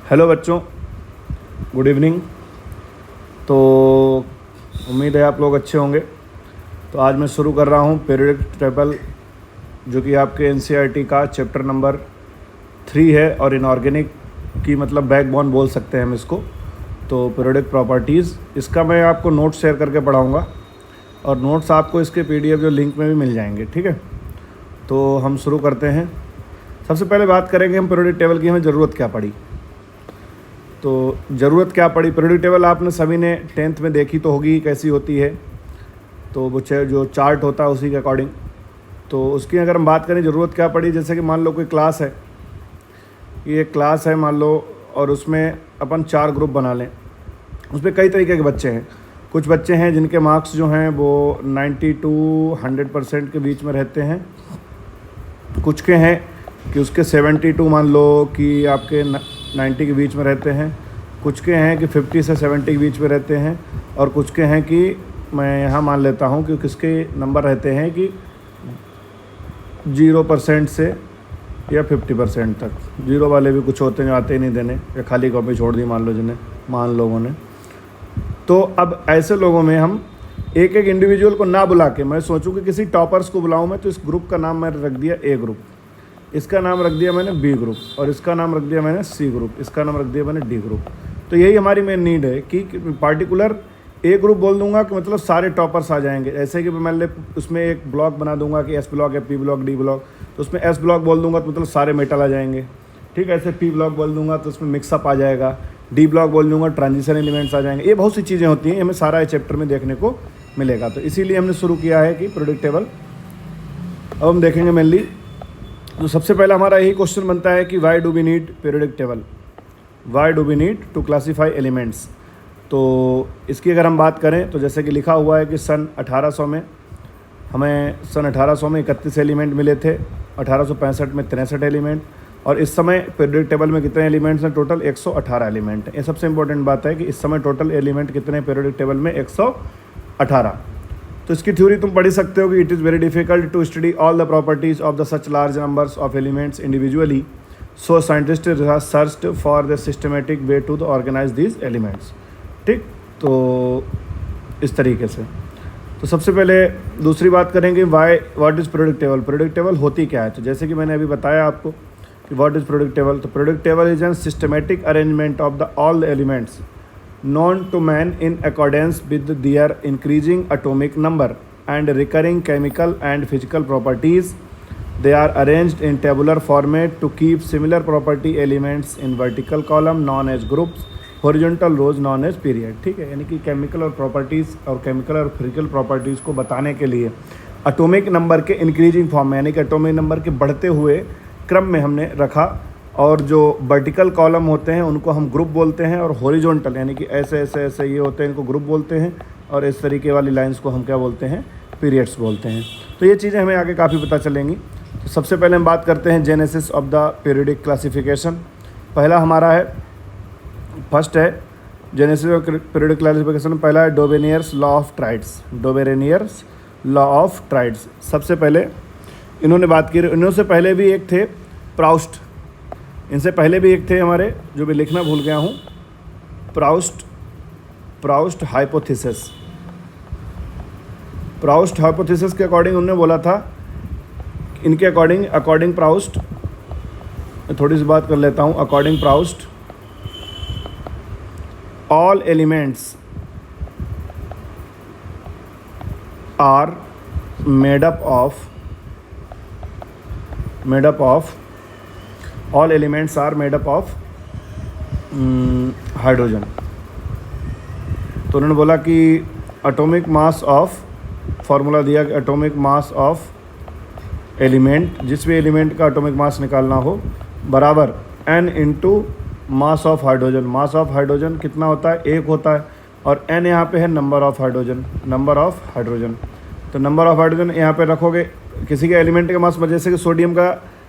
Hello बच्चों, good evening. तो उम्मीद है आप लोग अच्छे होंगे। तो आज मैं शुरू कर रहा हूँ पीरियोडिक टेबल, जो कि आपके एनसीईआरटी का चैप्टर नंबर 3 है और इनऑर्गेनिक की मतलब बैकबोन बोल सकते हैं हम इसको। तो पीरियोडिक प्रॉपर्टीज़, इसका मैं आपको नोट्स शेयर करके पढ़ाऊँगा और नोट्स आपको इसके पीडीएफ जो लिंक में भी मिल जाएंगे। ठीक है, तो हम शुरू करते हैं। सबसे पहले बात करेंगे हम पीरियोडिक टेबल की हमें ज़रूरत क्या पड़ी। तो ज़रूरत क्या पड़ी, पीरियोडिक टेबल आपने सभी ने 10th में देखी तो होगी कैसी होती है। तो वो जो चार्ट होता है उसी के अकॉर्डिंग। तो उसकी अगर हम बात करें ज़रूरत क्या पड़ी, जैसे कि मान लो कोई क्लास है, ये क्लास है मान लो, और उसमें अपन 4 ग्रुप बना लें। उसमें कई तरीके के बच्चे हैं। कुछ बच्चे हैं जिनके मार्क्स जो हैं वो 90 to 100% के बीच में रहते हैं। कुछ के हैं कि उसके 72 मान लो कि आपके 90 के बीच में रहते हैं। कुछ के हैं कि 50 से 70 के बीच में रहते हैं। और कुछ के हैं कि मैं यहाँ मान लेता हूँ कि किसके नंबर रहते हैं कि 0% से या 50% तक। 0 वाले भी कुछ होते हैं जो आते ही नहीं देने, या खाली कॉपी छोड़ दी मान लोगों ने। तो अब ऐसे लोगों में हम एक एक इंडिविजुअल को ना बुला के मैं सोचूं कि किसी टॉपर्स को बुलाऊं मैं, तो इस ग्रुप का नाम मैंने रख दिया ए ग्रुप, इसका नाम रख दिया मैंने बी ग्रुप, और इसका नाम रख दिया मैंने सी ग्रुप, इसका नाम रख दिया मैंने डी ग्रुप। तो यही हमारी मेन नीड है कि पार्टिकुलर ए ग्रुप बोल दूंगा कि मतलब सारे टॉपर्स आ जाएंगे। ऐसे कि मैं उसमें एक ब्लॉक बना दूंगा कि एस ब्लॉक है, पी ब्लॉक, डी ब्लॉक, तो उसमें एस ब्लॉक बोल दूंगा तो मतलब सारे मेटल आ जाएंगे। ठीक है, ऐसे पी ब्लॉक बोल दूंगा तो उसमें मिक्सअप आ जाएगा। डी ब्लॉक बोल दूंगा ट्रांजिशन एलिमेंट्स आ जाएंगे। ये बहुत सी चीज़ें होती हैं, हमें सारा इस चैप्टर में देखने को मिलेगा। तो इसीलिए हमने शुरू किया है कि पीरियोडिक टेबल अब हम देखेंगे मेनली। तो सबसे पहला हमारा यही क्वेश्चन बनता है कि why do we need periodic table, why do we need to classify elements. तो इसकी अगर हम बात करें तो जैसे कि लिखा हुआ है कि सन 1800 में हमें 31 एलिमेंट मिले थे, 1865 में 63 एलिमेंट, और इस समय पीरियोडिक टेबल में कितने एलिमेंट्स हैं? टोटल 118 एलिमेंट हैं। ये सबसे इंपॉर्टेंट बात है कि इस समय टोटल एलिमेंट कितने पीरियोडिक टेबल में? 118। तो इसकी थ्योरी तुम पढ़ ही सकते हो कि it is very difficult to study all the properties of the such large numbers of elements individually, so scientist searched for the systematic way to organise these elements. ठीक, तो इस तरीके से। तो सबसे पहले दूसरी बात करेंगे what is periodic table. Periodic table होती क्या है? तो जैसे कि मैंने अभी बताया आपको कि व्हाट इज़ पीरियोडिक टेबल। तो periodic table is an systematic arrangement of the all the elements known to man in accordance with their increasing atomic number and recurring chemical and physical properties. They are arranged in tabular format to keep similar property elements in vertical column known as groups, horizontal rows known as period। ठीक है, यानी कि chemical और properties और chemical और physical properties को बताने के लिए एटॉमिक नंबर के इंक्रीजिंग फॉर्म में, यानी कि एटॉमिक नंबर के बढ़ते हुए क्रम में हमने रखा। और जो वर्टिकल कॉलम होते हैं उनको हम ग्रुप बोलते हैं, और हॉरिजॉन्टल यानी कि ऐसे ऐसे ऐसे ये होते हैं, इनको ग्रुप बोलते हैं, और इस तरीके वाली लाइंस को हम क्या बोलते हैं? पीरियड्स बोलते हैं। तो ये चीज़ें हमें आगे काफ़ी पता चलेंगी। तो सबसे पहले हम बात करते हैं genesis of the periodic classification. पहला हमारा है, फर्स्ट है जेनेसिस ऑफ पीरियोडिक क्लासिफिकेशन। पहला है Dobereiner's law of triads, Dobereiner's law of triads. सबसे पहले इन्होंने बात की, इन्होंने से पहले भी एक थे प्राउस्ट, इनसे पहले भी एक थे हमारे, जो मैं लिखना भूल गया हूँ, प्राउस्ट हाइपोथेसिस। प्राउस्ट हाइपोथेसिस के अकॉर्डिंग उन्होंने बोला था, इनके अकॉर्डिंग प्राउस्ट, मैं थोड़ी सी बात कर लेता हूँ। According Prout all elements are made up of all elements are made up of hydrogen. तो उन्होंने बोला कि एटॉमिक मास ऑफ, फार्मूला दिया कि एटॉमिक मास ऑफ एलिमेंट, जिस भी एलिमेंट का एटॉमिक मास निकालना हो, बराबर n into mass of hydrogen. Mass of hydrogen कितना होता है? 1 होता है, और n यहाँ पे है number of hydrogen, number of hydrogen. तो नंबर ऑफ हाइड्रोजन यहाँ पे रखोगे, किसी के एलिमेंट के मास, जैसे कि सोडियम का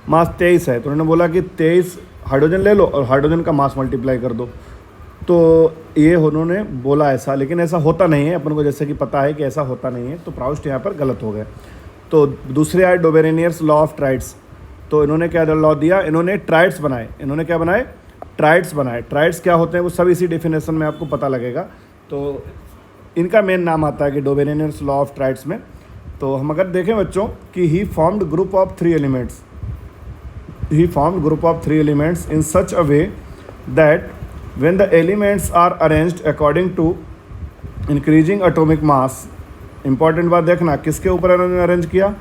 मास 23 है, तो उन्होंने बोला कि 23 हाइड्रोजन ले लो और हाइड्रोजन का मास मल्टीप्लाई कर दो। तो ये उन्होंने बोला ऐसा, लेकिन ऐसा होता नहीं है, अपन को जैसे कि पता है कि ऐसा होता नहीं है। तो प्राउस्ट यहाँ पर गलत हो गए। तो दूसरे आए डोबेनियर्स लॉ ऑफ ट्राइड्स। तो इन्होंने क्या लॉ दिया? इन्होंने ट्राइड्स बनाए। इन्होंने क्या बनाए? ट्राइड्स बनाए। ट्राइड्स क्या होते हैं वो सब इसी डेफिनेशन में आपको पता लगेगा। तो इनका मेन नाम आता है कि डोबेरेनियर्स लॉ ऑफ ट्राइड्स में। तो हम अगर देखें बच्चों कि he formed group of 3 elements, he formed group of 3 elements in such a way that when the elements are arranged according to increasing atomic mass, important बात देखना किसके ऊपर इन्होंने अरेंज किया,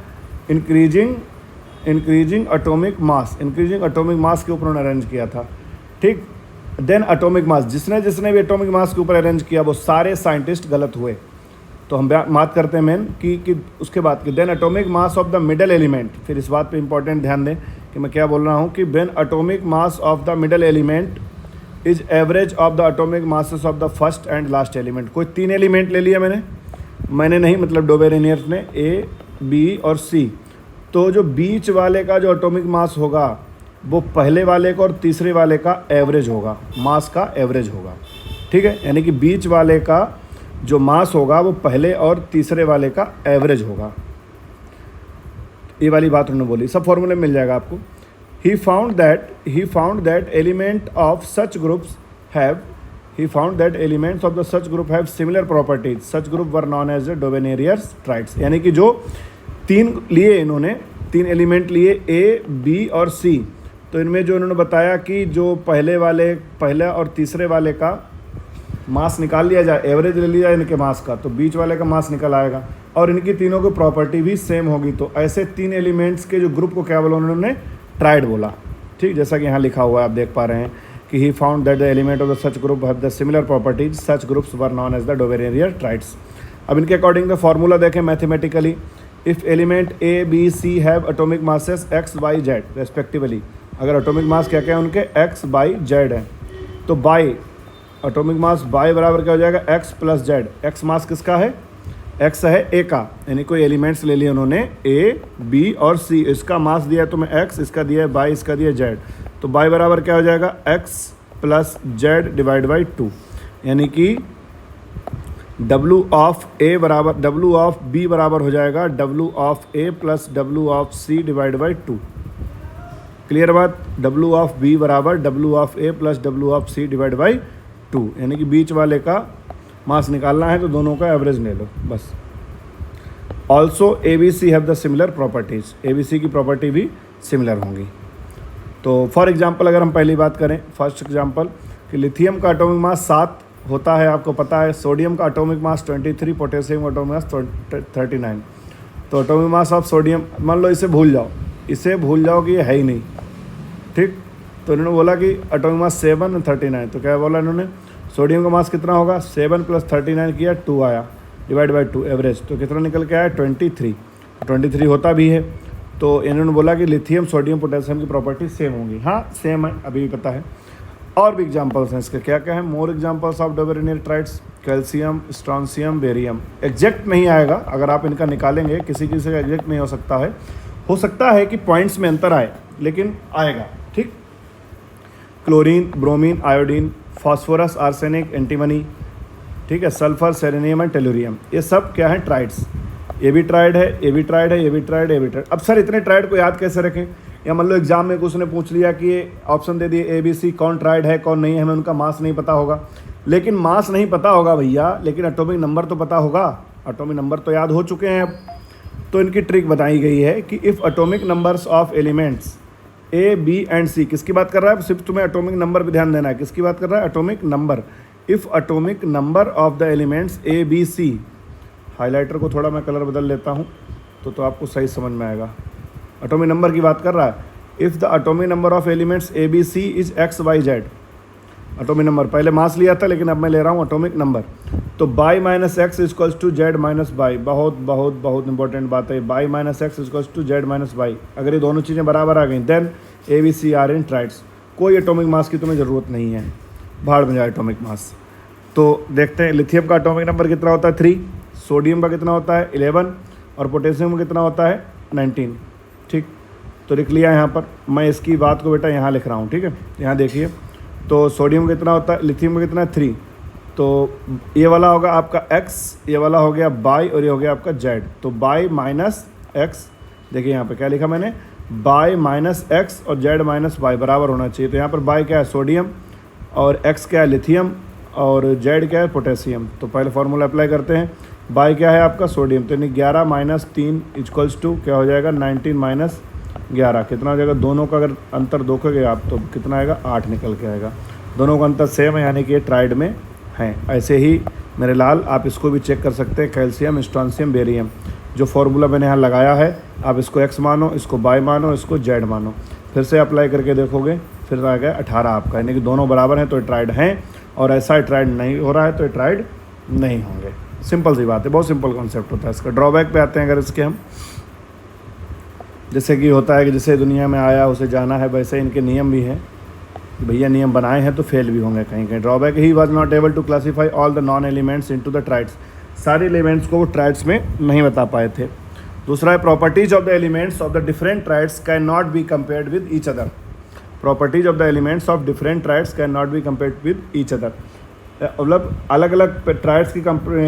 increasing atomic mass, increasing atomic mass के ऊपर उन्होंने arrange किया था, ठीक। देन एटॉमिक मास, जिसने भी एटॉमिक मास के ऊपर अरेंज किया वो सारे साइंटिस्ट गलत हुए। तो हम बात करते हैं मेन कि उसके बाद कि then atomic mass of the middle element. फिर इस बात पे इंपॉर्टेंट ध्यान दें कि मैं क्या बोल रहा हूँ कि when atomic mass of the middle element is average of the atomic masses of the first and last element. कोई 3 एलिमेंट ले लिया मैंने नहीं, मतलब डोबेरेनियर्स ने ए, बी और सी। तो जो बीच वाले का जो एटॉमिक मास होगा वो पहले वाले का और तीसरे वाले का एवरेज होगा, मास का एवरेज होगा, ठीक है। यानी कि बीच वाले का जो मास होगा वो पहले और तीसरे वाले का एवरेज होगा। ये वाली बात उन्होंने बोली, सब फॉर्मूले मिल जाएगा आपको। he found that elements of such groups have similar properties. Such group were known as the Dobbenerius triads। यानी कि जो 3 लिए इन्होंने, 3 एलिमेंट लिए ए, बी और सी। तो इनमें जो इन्होंने बताया कि जो पहला और तीसरे वाले का मास निकाल लिया जाए, एवरेज ले लिया इनके मास का, तो बीच वाले का मास निकल आएगा और इनकी तीनों की प्रॉपर्टी भी सेम होगी। तो ऐसे 3 एलिमेंट्स के जो ग्रुप को क्या बोला उन्होंने, ट्राइड बोला, ठीक। जैसा कि यहाँ लिखा हुआ है आप देख पा रहे हैं कि he found that the element of the such group have the similar properties, such groups were known as the Dobereiner triads. अब इनके अकॉर्डिंग द फॉर्मूला देखें mathematically, if element A, B, C have atomic masses X, Y, Z respectively. अगर atomic mass क्या क्या है उनके, x, Y, Z है, तो बाई एटॉमिक मास बाई बराबर क्या हो जाएगा, एक्स प्लस जेड। एक्स मास किसका है, एक्स है ए का, यानी कोई एलिमेंट्स ले लिए उन्होंने ए, बी और सी। इसका मास दिया तो मैं एक्स, इसका दिया है बाई, इसका दिया जेड। तो बाई बराबर क्या हो जाएगा, x plus Z divide by 2। यानी कि W ऑफ ए बराबर W ऑफ बी बराबर हो जाएगा W of A plus W of C divide by 2। Clear बात, W ऑफ बी बराबर W of A plus W of C divide by 2। यानी कि बीच वाले का मास निकालना है तो दोनों का एवरेज ले लो बस। Also A B C have the similar properties, A B C की प्रॉपर्टी भी सिमिलर होंगी। तो फॉर एग्जांपल अगर हम पहली बात करें, फर्स्ट एग्जांपल कि लिथियम का एटॉमिक मास 7 होता है, आपको पता है। सोडियम का atomic mass 23, potassium atomic mass 39। तो एटॉमिक मास ऑफ सोडियम, मान लो इसे भूल जाओ कि ये है ही नहीं, ठीक। तो इन्होंने बोला कि एटॉमिक मास 7 और 39। तो क्या बोला इन्होंने, सोडियम का मास कितना होगा, 7 + 39 किया 2 आया, डिवाइड बाई 2 एवरेज। तो कितना निकल के आया, 23 होता भी है। तो इन्होंने बोला कि लिथियम, सोडियम, पोटेशियम की प्रॉपर्टी सेम होंगी। हाँ सेम है, अभी भी पता है। और भी एग्जांपल्स हैं इसके, क्या क्या है, more examples of Dobereiner triads, calcium, strontium, barium. Exact नहीं आएगा, अगर आप इनका निकालेंगे किसी का एग्जैक्ट नहीं हो सकता है कि पॉइंट्स में अंतर आए, लेकिन आएगा, ठीक। Chlorine, bromine, iodine, phosphorus, arsenic, antimony, ठीक है, सल्फर, सेलेनियम एंड टेलुरियम, ये सब क्या है, ट्राइड्स। ये भी ट्राइड है, ये भी ट्राइड है, ये भी ट्राइड है, ये भी ट्राइड। अब सर इतने ट्राइड को याद कैसे रखें, या मान लो एग्जाम में उसने पूछ लिया कि ये ऑप्शन दे दिए ए बी सी, कौन ट्राइड है कौन नहीं है, हमें उनका मास नहीं पता होगा। लेकिन मास नहीं पता होगा भैया, लेकिन एटॉमिक नंबर तो पता होगा, एटॉमिक नंबर तो याद हो चुके हैं अब। तो इनकी ट्रिक बताई गई है कि if atomic numbers of elements A, B and C, किसकी बात कर रहा है, सिर्फ तुम्हें एटॉमिक नंबर भी ध्यान देना है, किसकी बात कर रहा है, atomic number. If atomic number of the elements A, B, C, highlighter को थोड़ा मैं कलर बदल लेता हूँ तो आपको सही समझ में आएगा। एटॉमिक नंबर की बात कर रहा है, if the atomic number of elements A, B, C is X, Y, Z. Atomic number, पहले मास लिया था लेकिन अब मैं ले रहा हूँ एटॉमिक नंबर। तो Y minus X equals to Z minus Y, बहुत बहुत बहुत इंपॉर्टेंट बात है। Y minus X equals to Z minus Y, अगर ये दोनों चीज़ें बराबर आ गई then A, B, C are in triads. कोई एटॉमिक मास की तुम्हें ज़रूरत नहीं है, भाड़ में जाए एटॉमिक मास। तो देखते हैं लिथियम का एटॉमिक नंबर कितना होता है, 3। सोडियम का कितना होता है, 11। और पोटेशियम का कितना होता है, 19, ठीक। तो लिख लिया यहाँ पर, मैं इसकी बात को बेटा यहाँ लिख रहा हूँ, ठीक है। यहाँ देखिए, तो सोडियम कितना होता है, लिथियम का कितना, 3। तो ये वाला होगा आपका x, ये वाला हो गया बाई और ये हो गया आपका z। तो बाई माइनस एक्स, देखिए यहाँ पे क्या लिखा मैंने, बाई माइनस एक्स और जेड माइनस वाई बराबर होना चाहिए। तो यहाँ पर बाई क्या है, सोडियम, और एक्स क्या है, लिथियम, और जेड क्या है, पोटेशियम। तो पहले फार्मूला अप्लाई करते हैं। बाई क्या है आपका, सोडियम, तो यानी 11 माइनस 3 इक्वल्स टू क्या हो जाएगा, 19 माइनस 11 कितना हो जाएगा, दोनों का अगर अंतर देखोगे आप तो कितना आएगा, 8 निकल के आएगा। दोनों का अंतर सेम है, यानी कि ये ट्राइड में है। ऐसे ही मेरे लाल आप इसको भी चेक कर सकते हैं, कैल्शियम, स्ट्रॉन्शियम, बेरियम, जो फार्मूला मैंने यहाँ लगाया है आप इसको एक्स मानो, इसको बाई मानो, इसको जेड मानो, फिर से अप्लाई करके देखोगे, फिर आ गया 18 आपका, यानी कि दोनों बराबर हैं तो ट्राइड हैं, और ऐसा ट्राइड नहीं हो रहा है तो ट्राइड नहीं होंगे। सिंपल सी बात है, बहुत सिंपल कॉन्सेप्ट होता है इसका। ड्रॉबैक पे आते हैं अगर इसके हम, जैसे कि होता है कि जैसे दुनिया में आया उसे जाना है, वैसे इनके नियम भी हैं कि भैया नियम बनाए हैं तो फेल भी होंगे कहीं कहीं। Drawback, he was not able to classify all the known elements into the triads, सारे एलिमेंट्स को वो ट्राइड्स में नहीं बता पाए थे। दूसरा है properties of the elements of the different triads can not be compared with each other. Properties of the elements of different triads can not be compared with each other, मतलब अलग अलग ट्राइड्स की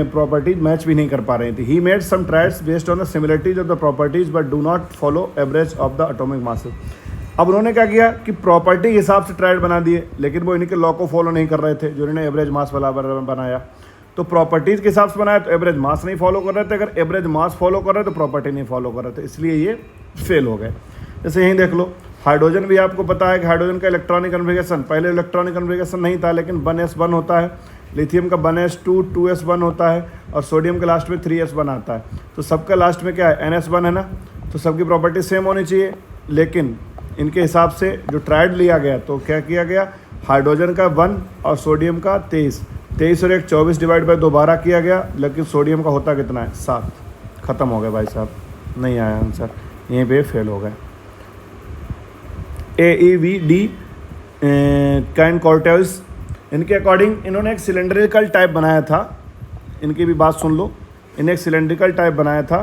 प्रॉपर्टीज मैच भी नहीं कर पा रही थी। He made some triads based on the similarities of the properties but do not follow average of the atomic masses. अब उन्होंने क्या किया कि प्रॉपर्टी के हिसाब से ट्राइड बना दिए, लेकिन वो इनके लॉ को फॉलो नहीं कर रहे थे जो इन्होंने एवरेज मास वाला बनाया। तो प्रॉपर्टीज़ के हिसाब से बनाया तो एवरेज मास नहीं फॉलो कर रहे थे, अगर एवरेज मास फॉलो कर रहे तो प्रॉपर्टी नहीं फॉलो कर रहे थे, इसलिए ये फेल हो गए। जैसे यहीं देख लो, हाइड्रोजन भी आपको पता है कि हाइड्रोजन का इलेक्ट्रॉनिक कन्फिगरेशन, पहले इलेक्ट्रॉनिक कन्फिगरेशन नहीं था लेकिन 1s1 होता है, लिथियम का 1s2 2s1 होता है, और सोडियम के लास्ट में 3s1 आता है। तो सबका लास्ट में क्या है, NS1 है ना, तो सबकी प्रॉपर्टी सेम होनी चाहिए। लेकिन इनके हिसाब से जो ट्राइड लिया गया तो क्या किया गया, हाइड्रोजन का 1 और सोडियम का 23 और 1 24 डिवाइड बाई 2 12 किया गया, लेकिन सोडियम का होता कितना है, 7। ख़त्म हो गया भाई साहब, नहीं आया आंसर, यहीं पे फेल हो गए। AEVD कैन कॉर्टेल्स, इनके अकॉर्डिंग इन्होंने एक सिलेंड्रिकल टाइप बनाया था, इनकी भी बात सुन लो, इन्हें एक सिलेंड्रिकल टाइप बनाया था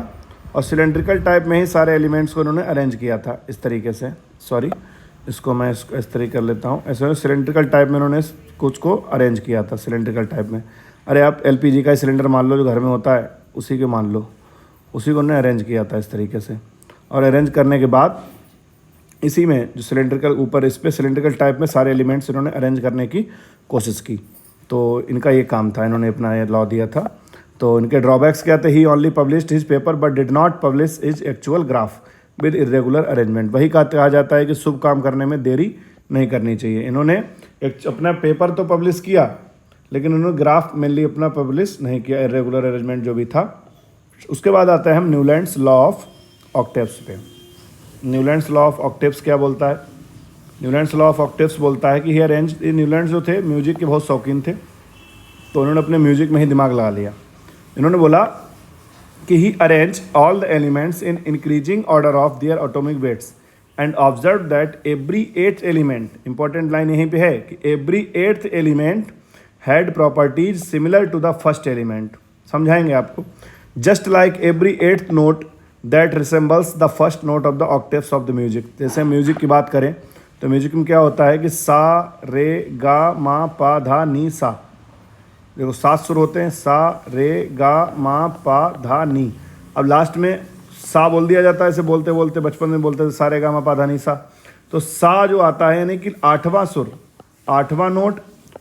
और सिलेंड्रिकल टाइप में ही सारे एलिमेंट्स को इन्होंने अरेंज किया था इस तरीके से। सॉरी, इसको मैं इस तरीके कर लेता हूँ, ऐसे सिलेंड्रिकल टाइप में इन्होंने कुछ को अरेंज किया था सिलेंड्रिकल टाइप में। अरे आप LPG का सिलेंडर मान लो जो घर में होता है, उसी के मान लो, उसी को उन्होंने अरेंज किया था इस तरीके से। और अरेंज करने के बाद इसी में जो सिलेंड्रिकल ऊपर इस पर सिलेंड्रिकल टाइप में सारे एलिमेंट्स इन्होंने अरेंज करने की कोशिश की। तो इनका ये काम था, इन्होंने अपना ये लॉ दिया था। तो इनके ड्रॉबैक्स क्या थे, he only published his paper but did not publish his actual graph with irregular arrangement. वही कहा जाता है कि शुभ काम करने में देरी नहीं करनी चाहिए। इन्होंने एक अपना पेपर तो पब्लिश किया, लेकिन उन्होंने ग्राफ मेनली अपना पब्लिश नहीं किया, इरेगुलर अरेंजमेंट जो भी था। उसके बाद आता है हम न्यूलैंड्स लॉ ऑफ ऑक्टेव्स पे। न्यूलैंड्स लॉ ऑफ ऑक्टेव्स क्या बोलता है, न्यूलैंड्स लॉ ऑफ ऑक्टेव्स बोलता है कि ही अरेंज, न्यूलैंड्स जो थे म्यूजिक के बहुत शौकीन थे, तो उन्होंने अपने म्यूजिक में ही दिमाग लगा लिया। इन्होंने बोला कि he arrange all the elements in increasing order of their atomic weights and observe that every 8th element, important line यहीं पे है कि every 8th element had properties similar to the first element. समझाएंगे आपको। Just like every 8th note that resembles the first note of the octaves of the music. जैसे music की बात करें तो म्यूजिक में क्या होता है कि सा रे गा मा पा धा नी सा, देखो 7 सुर होते हैं, सा रे गा मा पा धा नी। अब लास्ट में सा बोल दिया जाता है, ऐसे बोलते बोलते बचपन में बोलते थे सा रे गा मा पा धा नी सा। तो सा जो आता है यानी कि 8वां सुर, 8वां नोट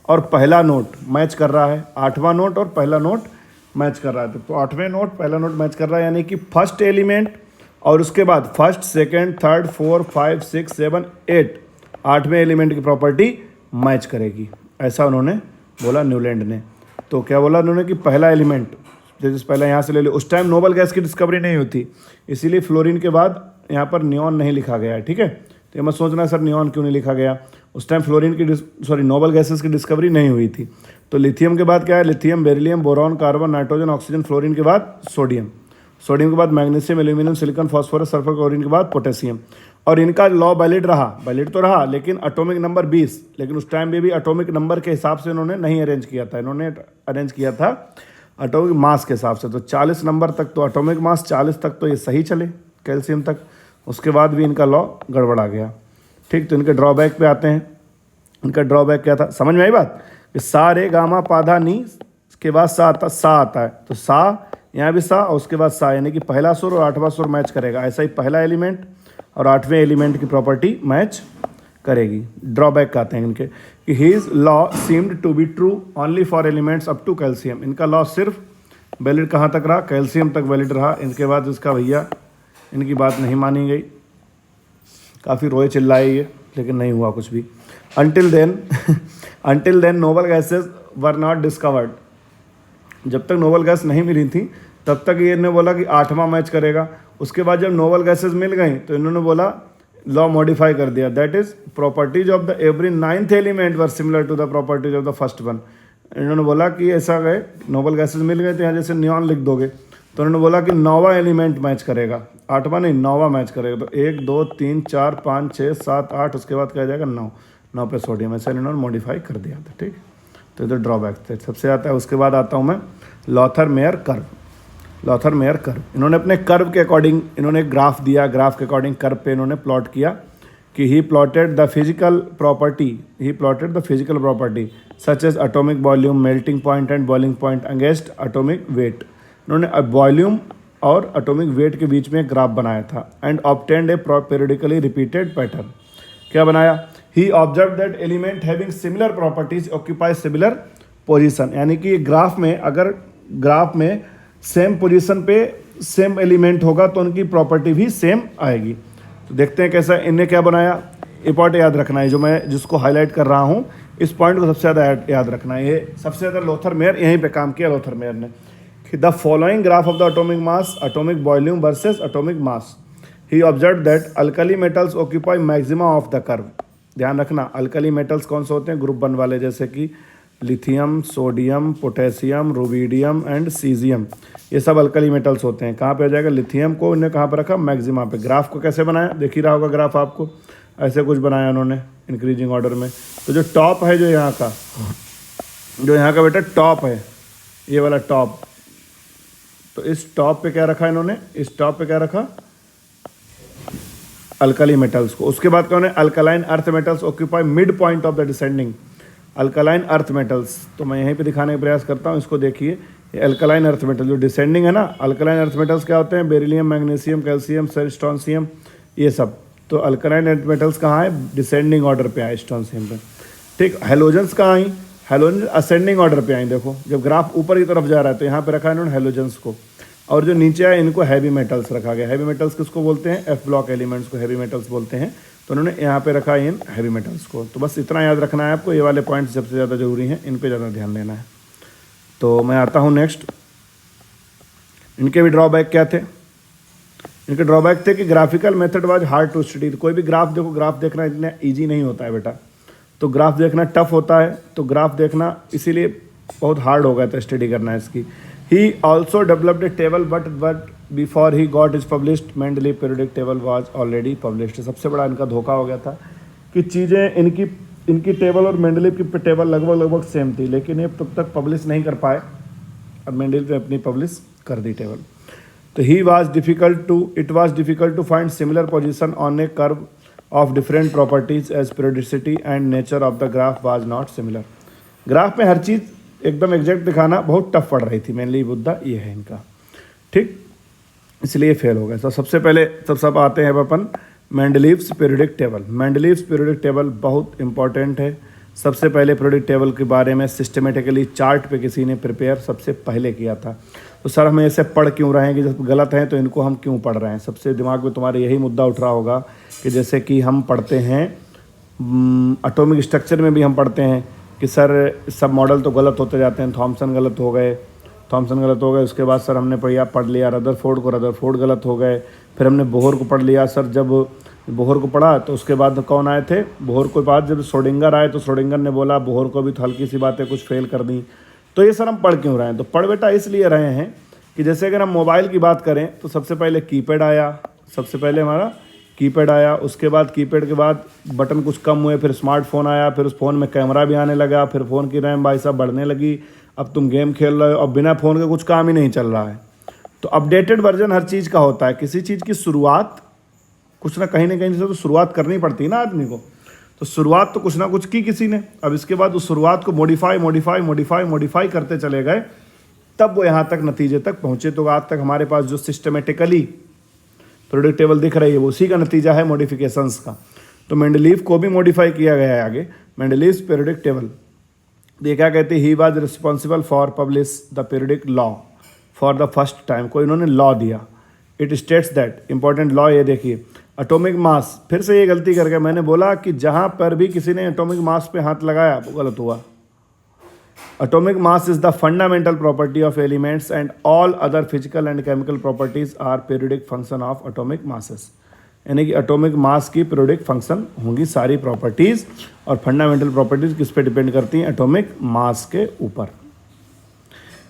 और पहला नोट मैच कर रहा है, 8वां नोट और पहला नोट मैच कर रहा है। तो 8वें नोट पहला नोट मैच कर रहा है, यानी कि फर्स्ट एलिमेंट और उसके बाद फर्स्ट सेकेंड थर्ड 4 5 6 7 8 8वें एलिमेंट की प्रॉपर्टी मैच करेगी, ऐसा उन्होंने बोला न्यूलैंड ने। तो क्या बोला उन्होंने कि पहला एलिमेंट, जैसे पहला यहाँ से ले लो, उस टाइम नोबल गैस की डिस्कवरी नहीं हुई थी, इसीलिए फ्लोरीन के बाद यहाँ पर नियॉन नहीं लिखा गया है, ठीक है। तो ये मत सोचना सर नियॉन क्यों नहीं लिखा गया, उस टाइम फ्लोरीन की नोबल गैसेस की डिस्कवरी नहीं हुई थी। तो लिथियम के बाद क्या है, lithium, beryllium, boron, carbon, nitrogen, oxygen, fluorine के बाद सोडियम, सोडियम के बाद magnesium, aluminium, silicon, phosphorus, sulphur, chlorine के बाद पोटेशियम। और इनका लॉ वैलिड रहा, वैलिड तो रहा, लेकिन एटॉमिक नंबर 20, लेकिन उस टाइम में भी एटॉमिक नंबर के हिसाब से उन्होंने नहीं अरेंज किया था, इन्होंने अरेंज किया था एटॉमिक मास के हिसाब से। तो 40 नंबर तक तो एटॉमिक मास 40 तक तो ये सही चले कैल्शियम तक, उसके बाद भी इनका लॉ गड़बड़ा गया, ठीक। तो इनके ड्रॉबैक पे आते हैं। इनका ड्रॉबैक क्या था, समझ में आई बात, कि सा रे गामा पाधा नी के बाद सा आता है, तो सा यहाँ भी सा और उसके बाद सा, यानी कि पहला सुर और 8वां सुर मैच करेगा। ऐसा ही पहला एलिमेंट और 8वें एलिमेंट की प्रॉपर्टी मैच करेगी। ड्रॉबैक आते हैं इनके कि his law seemed to be true only for elements up to calcium. इनका लॉ सिर्फ वैलिड कहाँ तक रहा, कैल्शियम तक वैलिड रहा। इनके बाद इसका भैया इनकी बात नहीं मानी गई, काफ़ी रोए चिल्लाए ये, लेकिन नहीं हुआ कुछ भी। Until then noble gases were not discovered. जब तक नोबल गैस नहीं मिली थी तब तक ये इन्होंने बोला कि 8वां मैच करेगा। उसके बाद जब नोबल गैसेज मिल गई तो इन्होंने बोला लॉ मॉडिफाई कर दिया, that is properties of the every 9th element were similar to the properties of the first one. इन्होंने बोला कि ऐसा गए नोबल गैसेज मिल गए तो यहाँ जैसे नियॉन लिख दोगे, तो उन्होंने बोला कि 9वां एलिमेंट मैच करेगा, 8वां नहीं 9वां मैच करेगा। तो 1 2 3 4 5 6 7 8 उसके बाद क्या जाएगा 9 पे सोडियम, ऐसा इन्होंने मॉडिफाई कर दिया था। ठीक, तो इधर ड्रॉबैक थे सबसे आता है। उसके बाद आता हूँ मैं Lothar mayor curve. Lothar mayor curve, इन्होंने अपने कर्व के अकॉर्डिंग इन्होंने एक ग्राफ दिया, ग्राफ के अकॉर्डिंग कर्व पे इन्होंने प्लॉट किया कि he plotted the physical property such as atomic volume, melting point and boiling point against atomic weight. इन्होंने वॉल्यूम और एटॉमिक वेट के बीच में एक ग्राफ बनाया था and obtained a periodically repeated pattern. क्या बनाया, he observe that element having similar properties occupy similar position. यानी कि ग्राफ में अगर ग्राफ में सेम पोजीशन पे सेम एलिमेंट होगा तो उनकी प्रॉपर्टी भी सेम आएगी। तो देखते हैं कैसा इनने क्या बनाया। ये पॉइंट याद रखना है, जो मैं जिसको हाईलाइट कर रहा हूँ इस पॉइंट को सबसे ज़्यादा याद रखना है। ये सबसे ज़्यादा लोथर मेयर यहीं पे काम किया लोथर मेयर ने। The following graph of the atomic mass, atomic volume versus atomic mass, he observe that alkali metals occupy maximum of the curve. ध्यान रखना अल्कली मेटल्स कौन से होते हैं, ग्रुप 1 वाले, जैसे कि lithium, sodium, potassium, rubidium and caesium, ये सब अल्कली मेटल्स होते हैं। कहाँ पे आ जाएगा, लिथियम को इन्होंने कहाँ पर रखा, मैक्सिमा पे। ग्राफ को कैसे बनाया, देख ही रहा होगा ग्राफ आपको, ऐसे कुछ बनाया उन्होंने इंक्रीजिंग ऑर्डर में। तो जो टॉप है, जो यहाँ का बेटा टॉप है, ये वाला टॉप, तो इस टॉप पे क्या रखा इन्होंने, इस टॉप पे क्या रखा, अल्कली मेटल्स को। उसके बाद क्या उन्होंने alkaline earth metals occupy mid point of the descending. Alkaline earth metals, तो मैं यहीं पे दिखाने का प्रयास करता हूँ, इसको देखिए। ये अल्कलाइन अर्थ मेटल जो डिसेंडिंग है ना, अल्कलाइन अर्थ मेटल्स क्या होते हैं, बेरिलियम, मैग्नीशियम, कैल्शियम, स्ट्रोंशियम, ये सब। तो अल्कलाइन अर्थ मेटल्स कहाँ है, डिसेंडिंग ऑर्डर पे आए, स्ट्रोंशियम पे। ठीक, हेलोजेंस कहाँ आई, हेलोजन असेंडिंग ऑर्डर पे आई। देखो जब ग्राफ ऊपर की तरफ जा रहा है तो यहाँ पे रखा है इन्होंने हेलोजेंस को, और जो नीचे आए इनको हैवी मेटल्स रखा गया। हैवी मेटल्स किसको बोलते हैं, एफ ब्लॉक एलिमेंट्स को हैवी मेटल्स बोलते हैं। तो उन्होंने यहाँ पे रखा इन हैवी मेटल्स को। तो बस इतना याद रखना है आपको, ये वाले पॉइंट्स सबसे ज़्यादा जरूरी हैं, इन पे ज़्यादा ध्यान देना है। तो मैं आता हूँ नेक्स्ट, इनके भी ड्रॉबैक क्या थे। इनके ड्रॉबैक थे कि graphical method was hard to study. कोई भी ग्राफ देखो, ग्राफ देखना इतना ईजी नहीं होता है बेटा, तो ग्राफ देखना टफ होता है। तो ग्राफ देखना इसीलिए बहुत हार्ड हो गया था स्टडी करना इसकी। He also developed A table but before he got is published Mendeleev periodic table was already published. सबसे बड़ा इनका धोखा हो गया था कि चीज़ें इनकी टेबल और मेंडलीव की टेबल लगभग सेम थी, लेकिन ये तब तक पब्लिश नहीं कर पाए। अब मेंडलीव ने अपनी पब्लिश कर दी टेबल। तो it was difficult to find similar position on a curve of different properties as periodicity and nature of the graph was not similar. Graph में हर चीज़ एकदम एग्जैक्ट दिखाना बहुत टफ पड़ रही थी, मेनली मुद्दा ये है इनका। ठीक, इसलिए फेल हो गए। तो सबसे पहले सब आते हैं अपन Mendeleev's periodic table. Mendeleev's periodic table बहुत इंपॉर्टेंट है। सबसे पहले पीरियोडिक टेबल के बारे में सिस्टमेटिकली चार्ट पे किसी ने प्रिपेयर सबसे पहले किया था। तो सर हम ऐसे पढ़ क्यों रहे हैं कि जब गलत हैं तो इनको हम क्यों पढ़ रहे हैं। सबसे दिमाग में तुम्हारे यही मुद्दा उठ रहा होगा कि जैसे कि हम पढ़ते हैं एटॉमिक स्ट्रक्चर में भी हम पढ़ते हैं कि सर सब मॉडल तो गलत होते जाते हैं, थॉमसन गलत हो गए, उसके बाद सर हमने पढ़ लिया रदरफोर्ड गलत हो गए, फिर हमने बोहर को पढ़ लिया। सर जब बोहर को पढ़ा तो उसके बाद कौन आए थे, बोहर के बाद जब श्रोडिंगर आए तो श्रोडिंगर ने बोला बोहर को भी तो हल्की सी बातें कुछ फेल कर दी। तो ये सर हम पढ़ क्यों रहे हैं, तो पढ़ बेटा इसलिए रहे हैं कि जैसे अगर हम मोबाइल की बात करें तो सबसे पहले कीपैड आया, हमारा कीपैड आया। उसके बाद कीपैड के बाद बटन कुछ कम हुए, फिर स्मार्टफोन आया, फिर उस फ़ोन में कैमरा भी आने लगा, फिर फ़ोन की रैम भाई साहब बढ़ने लगी। अब तुम गेम खेल रहे हो, अब बिना फ़ोन के कुछ काम ही नहीं चल रहा है। तो अपडेटेड वर्जन हर चीज़ का होता है। किसी चीज़ की शुरुआत कुछ ना कहीं से तो शुरुआत करनी पड़ती है ना आदमी को। तो शुरुआत तो कुछ ना कुछ की किसी ने, अब इसके बाद उस शुरुआत को मॉडिफाई करते चले गए, तब वो यहाँ तक नतीजे तक पहुँचे। तो आज तक हमारे पास जो पीरियोडिक टेबल दिख रही है, वो उसी का नतीजा है मॉडिफिकेशंस का। तो मेंडलीव को भी मॉडिफाई किया गया है आगे, मेंडलीव्स पीरियोडिक टेबल। ये क्या कहते हैं, he was responsible for publish the periodic law for the first time, को इन्होंने लॉ दिया। It states that, important law ये देखिए, एटॉमिक मास, फिर से ये गलती करके मैंने बोला कि जहाँ पर भी किसी ने एटॉमिक मास पे हाथ लगाया वो गलत हुआ। Atomic mass is the fundamental property of elements and all other physical and chemical properties are periodic function of atomic masses, यानी कि एटॉमिक मास की पीरियोडिक फंक्शन होंगी सारी प्रॉपर्टीज, और फंडामेंटल प्रॉपर्टीज किस पे डिपेंड करती हैं, एटॉमिक मास के ऊपर।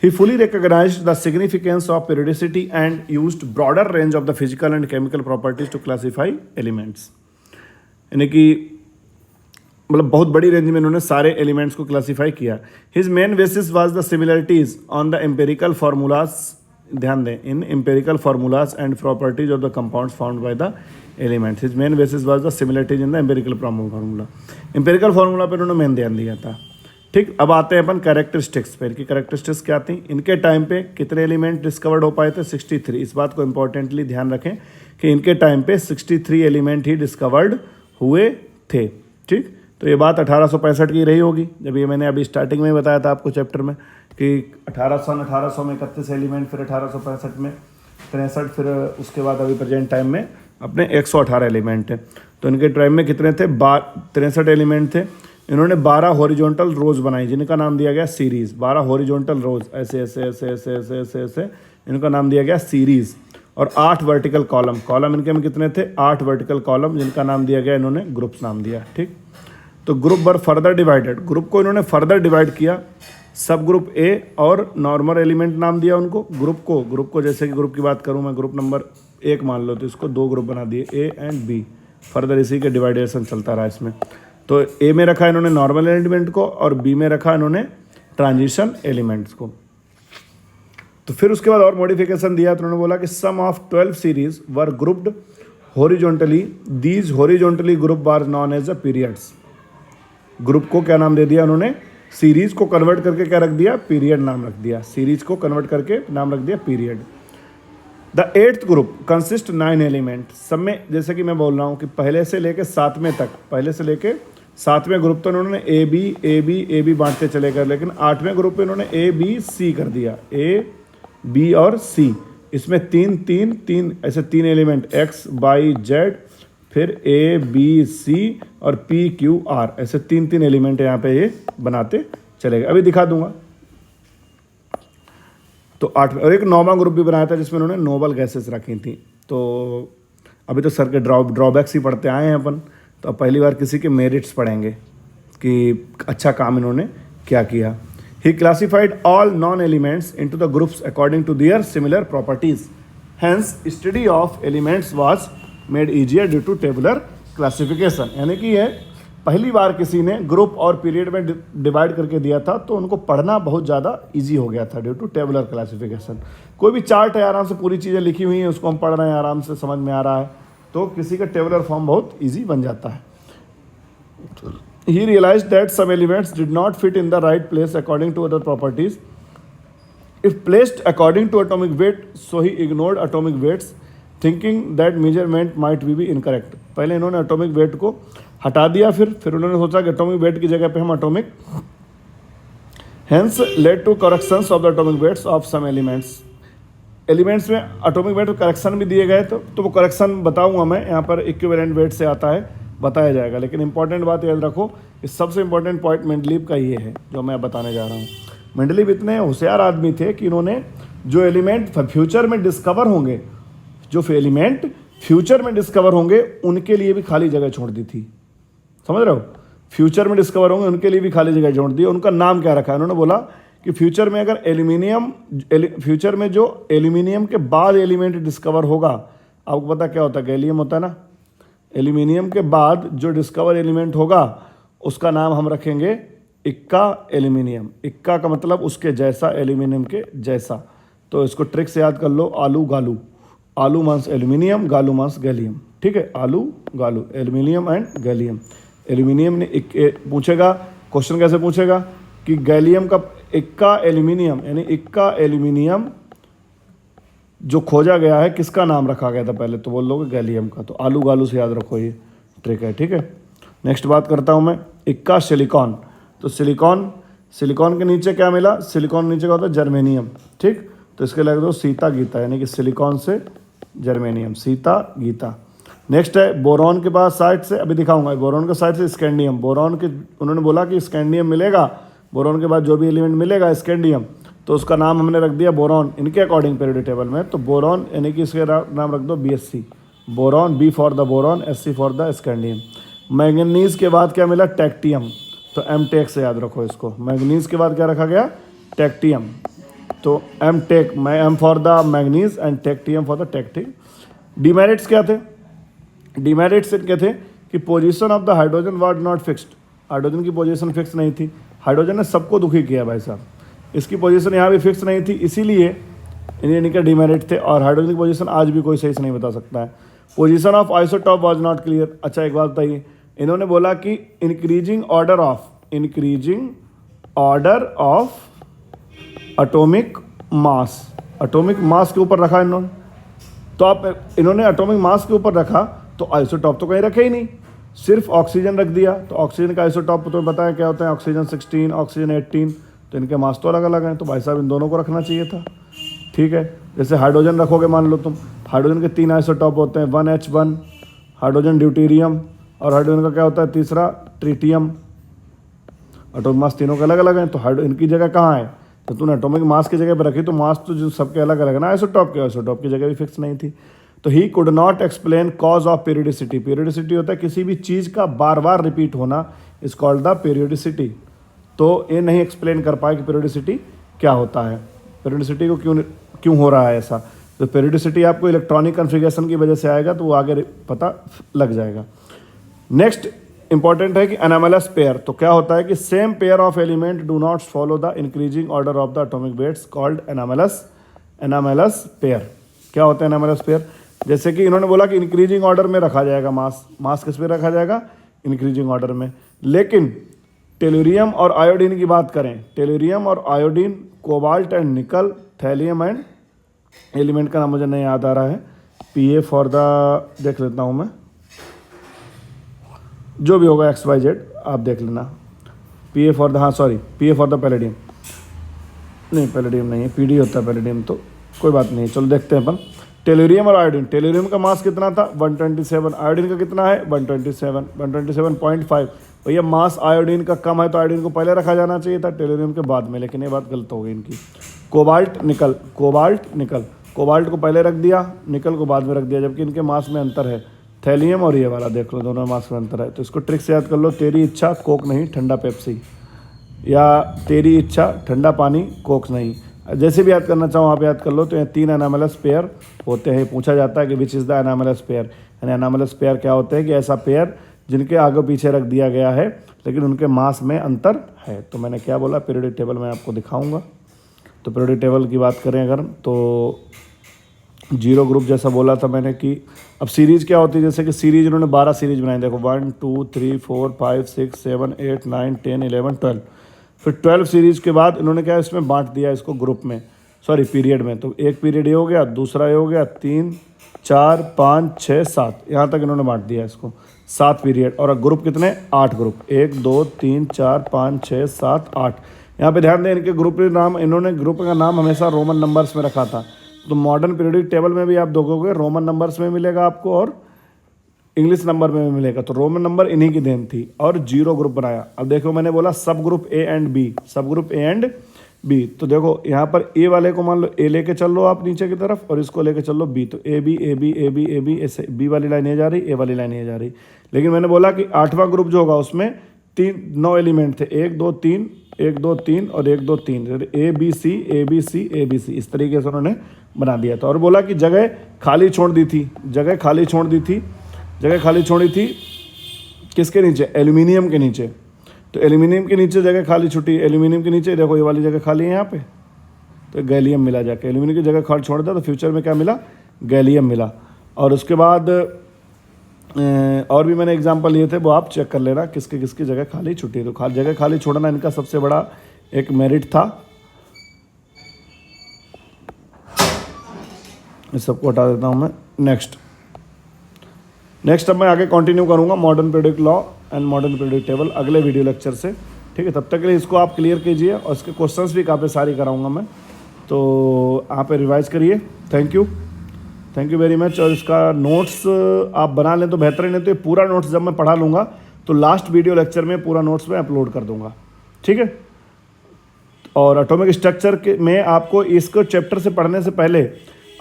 He fully recognized the significance of periodicity and used broader range of the physical and chemical properties to classify elements, यानी कि मतलब बहुत बड़ी रेंज में इन्होंने सारे एलिमेंट्स को क्लासीफाई किया। His main basis was the similarities on the empirical formulas, ध्यान दें, in empirical formulas and properties of the compounds found by the elements. His main basis was the similarities in the empirical formula. empirical formula पर उन्होंने main ध्यान दिया था। ठीक, अब आते हैं अपन कैरेक्टरिस्टिक्स पे, कि कैरेक्टरिस्टिक्स क्या थी। इनके टाइम पे कितने एलिमेंट डिस्कवर्ड हो पाए थे, 63। इस बात को इंपॉर्टेंटली ध्यान रखें कि इनके टाइम पे 63 एलिमेंट ही डिस्कवर्ड हुए थे। ठीक, तो ये बात 1865 की रही होगी, जब ये मैंने अभी स्टार्टिंग में बताया था आपको चैप्टर में कि 1800 में 31 एलिमेंट, फिर 1865 में 63, फिर उसके बाद अभी प्रेजेंट टाइम में अपने 118 एलिमेंट थे। तो इनके टाइम में कितने थे, 63 एलिमेंट थे। इन्होंने 12 हॉरिजॉन्टल रोज बनाई जिनका नाम दिया गया सीरीज़। 12 हॉरिजॉन्टल रोज, ऐसे ऐसे ऐसे ऐसे ऐसे ऐसे ऐसे इनका नाम दिया गया सीरीज़। और 8 वर्टिकल कॉलम, कॉलम इनके में कितने थे, 8 वर्टिकल कॉलम, जिनका नाम दिया गया, इन्होंने ग्रुप्स नाम दिया। ठीक, तो ग्रुप वर फर्दर डिवाइडेड, ग्रुप को इन्होंने फर्दर डिवाइड किया, सब ग्रुप ए और नॉर्मल एलिमेंट नाम दिया उनको। ग्रुप को जैसे कि ग्रुप की बात करूँ मैं, ग्रुप नंबर 1 मान लो, तो इसको 2 ग्रुप बना दिए, ए एंड बी। फर्दर इसी के डिवाइडेशन चलता रहा इसमें। तो ए में रखा इन्होंने नॉर्मल एलिमेंट को, और बी में रखा इन्होंने ट्रांजिशन एलिमेंट्स को। तो फिर उसके बाद और मॉडिफिकेशन दिया, तो उन्होंने बोला कि some of 12 series were grouped horizontally, these horizontally group were known as a periods. Group को क्या नाम दे दिया उन्होंने, सीरीज को कन्वर्ट करके क्या रख दिया, पीरियड नाम रख दिया। सीरीज को कन्वर्ट करके नाम रख दिया period. The 8th group consist 9 element. सब में जैसे कि मैं बोल रहा हूँ कि पहले से लेके 7वें तक, पहले से लेके 7वें ग्रुप तो उन्होंने ए बी बांटते चले गए, लेकिन 8वें ग्रुप पे इन्होंने ए बी सी कर दिया, ए बी और सी। इसमें 3 ऐसे 3 एलिमेंट, एक्स वाई जेड, फिर ए बी सी और पी क्यू आर, ऐसे 3 एलिमेंट यहाँ पे ये बनाते चले गए। अभी दिखा दूंगा। तो 8वें, और एक 9वां ग्रुप भी बनाया था जिसमें उन्होंने नोबल गैसेस रखी थी। तो अभी तो सर के ड्रॉबैक्स ही पढ़ते आए हैं अपन, तो अब पहली बार किसी के मेरिट्स पढ़ेंगे कि अच्छा काम इन्होंने क्या किया। He classified all known elements into the groups according to their similar properties, hence study of elements was made easier due to tabular classification. यानी कि ये पहली बार किसी ने ग्रुप और पीरियड में डिवाइड करके दिया था, तो उनको पढ़ना बहुत ज़्यादा इजी हो गया था ड्यू टू टेबुलर क्लासिफिकेशन। कोई भी चार्ट है, आराम से पूरी चीज़ें लिखी हुई हैं, उसको हम पढ़ रहे हैं, आराम से समझ में आ रहा है, तो किसी का टेबुलर फॉर्म बहुत इजी बन जाता है। He realized that some elements did not fit in the right place according to other properties. If placed according to atomic weight, so he ignored atomic weights, thinking that measurement might be incorrect. पहले इन्होंने atomic weight को हटा दिया, फिर उन्होंने सोचा कि atomic weight की जगह पे हम atomic, hence led to corrections of the atomic weights of some elements. Elements में एटॉमिक वेट करेक्शन भी दिए गए, तो वो करेक्शन बताऊंगा मैं, यहाँ पर इक्विवेलेंट वेट से आता है, बताया जाएगा। लेकिन इंपॉर्टेंट बात याद रखो, इस सबसे इंपॉर्टेंट पॉइंट मेंडलीव का ये है जो मैं बताने जा रहा हूँ। मेंडलीव इतने होशियार आदमी थे कि इन्होंने जो एलिमेंट फ्यूचर में डिस्कवर होंगे, फ्यूचर में डिस्कवर होंगे उनके लिए भी खाली जगह छोड़ दी थी। समझ रहे हो, फ्यूचर में डिस्कवर होंगे उनके लिए भी खाली जगह छोड़ दी। उनका नाम क्या रखा है, उन्होंने बोला कि फ्यूचर में अगर फ्यूचर में जो एल्यूमिनियम के बाद एलिमेंट डिस्कवर होगा, आपको पता क्या होता है, गैलियम होता है ना, एल्यूमिनियम के बाद जो डिस्कवर एलिमेंट होगा उसका नाम हम रखेंगे इक्का एल्यूमिनियम। इक्का का मतलब उसके जैसा, एल्यूमिनियम के जैसा। तो इसको ट्रिक से याद कर लो, आलू गालू। आलू मांस एल्यूमिनियम, गालू मांस गैलियम। ठीक है, आलू गालू, एल्यूमिनियम एंड गैलियम। एल्यूमिनियम ने पूछेगा, क्वेश्चन कैसे पूछेगा कि गैलियम का इक्का एल्यूमिनियम, यानी इक्का एल्यूमिनियम जो खोजा गया है किसका नाम रखा गया था पहले, तो बोल लोगे गैलियम का। तो आलू गालू से याद रखो, ये ट्रिक है, ठीक है। नेक्स्ट बात करता हूँ मैं, इक्का सिलिकॉन। तो सिलिकॉन के नीचे क्या मिला, सिलिकॉन नीचे का होता है जर्मेनियम, ठीक। तो इसके लग दो सीता गीता, यानी कि सिलिकॉन से जर्मेनियम, सीता गीता। नेक्स्ट है बोरॉन के पास साइड से, अभी दिखाऊंगा, बोरॉन के साइड से स्कैंडियम। बोरॉन के उन्होंने बोला कि स्कैंडियम मिलेगा, बोरॉन के बाद जो भी एलिमेंट मिलेगा स्कैंडियम, तो उसका नाम हमने रख दिया बोरॉन इनके अकॉर्डिंग पीरियोडिक टेबल में। तो बोरॉन यानी कि इसके नाम रख दो BSC, boron, B for the boron, SC for the scandium. Manganese के बाद क्या मिला, टेक्टियम। तो M-टेक से याद रखो इसको। मैंगनीज के बाद क्या रखा गया, टेक्टियम। तो M-टेक, M for the manganese and टेक्टियम फॉर द टेक्टिक। डिमेरिट्स क्या थे, डिमेरिट्स इनके थे कि position of the hydrogen was not fixed, hydrogen की पोजीशन फिक्स नहीं थी। हाइड्रोजन ने सबको दुखी किया भाई साहब, इसकी पोजीशन यहाँ भी फिक्स नहीं थी, इसीलिए इनके डिमेरिट थे। और हाइड्रोजन की पोजीशन आज भी कोई सही से नहीं बता सकता है। Position of isotope was not clear. अच्छा एक बात बताइए, इन्होंने बोला कि increasing order of atomic mass, atomic mass के ऊपर रखा इन्होंने। तो आप इन्होंने एटॉमिक मास के ऊपर रखा तो आइसोटॉप तो कहीं रखे ही नहीं, सिर्फ ऑक्सीजन रख दिया। तो ऑक्सीजन का आइसोटॉप तो बताया क्या होता है, ऑक्सीजन 16, ऑक्सीजन 18, तो इनके मास तो अलग अलग हैं। तो भाई साहब इन दोनों को रखना चाहिए था, ठीक है। जैसे हाइड्रोजन रखोगे, मान लो तुम, हाइड्रोजन के 3 आइसोटॉप होते हैं, 1H1 हाइड्रोजन ड्यूटेरियम, और हाइड्रोजन का क्या होता है तीसरा, ट्रिटियम। एटॉमिक मास तीनों के अलग अलग हैं, तो इनकी जगह कहाँ है, तो तूने एटॉमिक मास की जगह पर रखी, तो मास तो जो सबके अलग अलग है ना, आइसोटॉप की जगह भी फिक्स नहीं थी। तो he could not explain cause of periodicity. Periodicity होता है किसी भी चीज़ का बार बार रिपीट होना, इज कॉल्ड द पीरियडिसिटी। तो ये नहीं एक्सप्लेन कर पाए कि पीरियडिसिटी क्या होता है, पीरियडिसिटी को क्यों हो रहा है ऐसा। तो पीरियडिसिटी आपको इलेक्ट्रॉनिक कन्फिगरेशन की वजह से आएगा, तो वो आगे पता लग जाएगा। नेक्स्ट इंपॉर्टेंट है कि एनामलस पेयर। तो क्या होता है कि same pair of element do not follow the increasing order of the atomic weights, called anomalous pair. क्या होता है एनामलस पेयर, जैसे कि इन्होंने बोला कि इंक्रीजिंग ऑर्डर में रखा जाएगा मास किस पे रखा जाएगा, इंक्रीजिंग ऑर्डर में। लेकिन टेलुरियम और आयोडीन की बात करें, टेलुरियम और आयोडीन, कोबाल्ट एंड निकल, थैलियम एंड, एलिमेंट का नाम मुझे नहीं याद आ रहा है, PA फॉर द, देख लेता हूँ मैं, जो भी होगा XYZ आप देख लेना। PA फॉर द, हाँ sorry, PA for the palladium, नहीं पैलेडियम नहीं है, PD होता है पैलेडियम, तो कोई बात नहीं, चलो देखते हैं अपन। टेलुरियम और आयोडीन, टेलुरियम का मास कितना था 127, आयोडीन का कितना है 127.5। भैया मास आयोडीन का कम है तो आयोडीन को पहले रखा जाना चाहिए था, टेलुरियम के बाद में, लेकिन ये बात गलत हो गई इनकी। कोबाल्ट निकल, कोबाल्ट को पहले रख दिया, निकल को बाद में रख दिया, जबकि इनके मास में अंतर है। थैलियम और ये वाला देख लो, दोनों मास में अंतर है। तो इसको ट्रिक से याद कर लो, तेरी इच्छा कोक नहीं ठंडा पेप्सी, या तेरी इच्छा ठंडा पानी कोक नहीं, जैसे भी याद करना चाहो आप याद कर लो। तो ये 3 एनामलस पेयर होते हैं। पूछा जाता है कि which is the anomalous pair, यानी एनामलस पेयर क्या होते हैं कि ऐसा पेयर जिनके आगे पीछे रख दिया गया है लेकिन उनके मास में अंतर है। तो मैंने क्या बोला, पीरियोडिक टेबल मैं आपको दिखाऊंगा। तो पीरियोडिक टेबल की बात करें अगर, तो 0 ग्रुप जैसा बोला था मैंने कि अब सीरीज़ क्या होती है, जैसे कि सीरीज इन्होंने 12 सीरीज बनाई, देखो 1 2 3 4 5 6 7 8 9 10 11 12। फिर 12 सीरीज के बाद इन्होंने क्या इसमें बांट दिया इसको ग्रुप में, सॉरी पीरियड में। तो एक पीरियड ये हो गया, दूसरा ये हो गया, 3 4 5 6 7, यहाँ तक इन्होंने बांट दिया इसको, 7 पीरियड। और ग्रुप कितने, 8 ग्रुप, 1 2 3 4 5 6 7 8। यहाँ पे ध्यान दें, इनके ग्रुप के नाम, इन्होंने ग्रुप का नाम हमेशा रोमन नंबर्स में रखा था। तो मॉडर्न पीरियोडिक टेबल में भी आप देखोगे रोमन नंबर्स में मिलेगा आपको और इंग्लिश नंबर में भी मिलेगा। तो रोमन नंबर इन्हीं की देन थी, और 0 ग्रुप बनाया। अब देखो मैंने बोला सब ग्रुप A एंड B, सब ग्रुप A एंड B। तो देखो यहाँ पर A वाले को मान लो A लेके चल लो आप नीचे की तरफ, और इसको लेके चल लो B। तो AB ऐसे B वाली लाइन ये जा रही, A वाली लाइन ये जा रही। लेकिन मैंने बोला कि 8वां ग्रुप जो होगा उसमें 9 एलिमेंट थे, 1 2 3 1 2 3 और 1 2 3, ABC इस तरीके से उन्होंने बना दिया था। और बोला कि जगह खाली छोड़ दी थी किसके नीचे, एल्यूमिनियम के नीचे। तो एल्यूमिनियम के नीचे जगह खाली छुट्टी, एल्यूमिनियम के नीचे देखो ये वाली जगह खाली है यहाँ पे, तो गैलियम मिला जाके, एल्यूमिनियम की जगह खाली छोड़ दिया तो फ्यूचर में क्या मिला, गैलियम मिला। और उसके बाद और भी मैंने एग्जांपल लिए थे, वो आप चेक कर लेना किसकी किसकी जगह खाली छुट्टी। तो जगह खाली छोड़ना इनका सबसे बड़ा एक मेरिट था। इस सबको हटा देता हूँ मैं। नेक्स्ट अब मैं आगे कंटिन्यू करूँगा modern periodic law and modern periodic table अगले वीडियो लेक्चर से। ठीक है, तब तक के लिए इसको आप क्लियर कीजिए और इसके क्वेश्चंस भी काफ़ी सारी कराऊंगा मैं, तो आप रिवाइज करिए। Thank you very much. और इसका नोट्स आप बना लें तो बेहतर ही, नहीं तो ये पूरा नोट्स जब मैं पढ़ा लूँगा तो लास्ट वीडियो लेक्चर में पूरा नोट्स मैं अपलोड कर दूँगा। ठीक है, और एटॉमिक स्ट्रक्चर के में आपको इसको चैप्टर से पढ़ने से पहले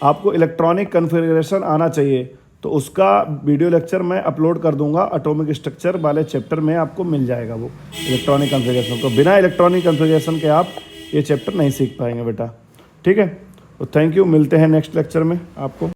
आपको इलेक्ट्रॉनिक कन्फिगरेशन आना चाहिए, तो उसका वीडियो लेक्चर मैं अपलोड कर दूंगा। एटॉमिक स्ट्रक्चर वाले चैप्टर में आपको मिल जाएगा वो इलेक्ट्रॉनिक कन्फिगरेशन। तो बिना इलेक्ट्रॉनिक कन्फिगरेशन के आप ये चैप्टर नहीं सीख पाएंगे बेटा। ठीक है, तो थैंक यू, मिलते हैं नेक्स्ट लेक्चर में आपको।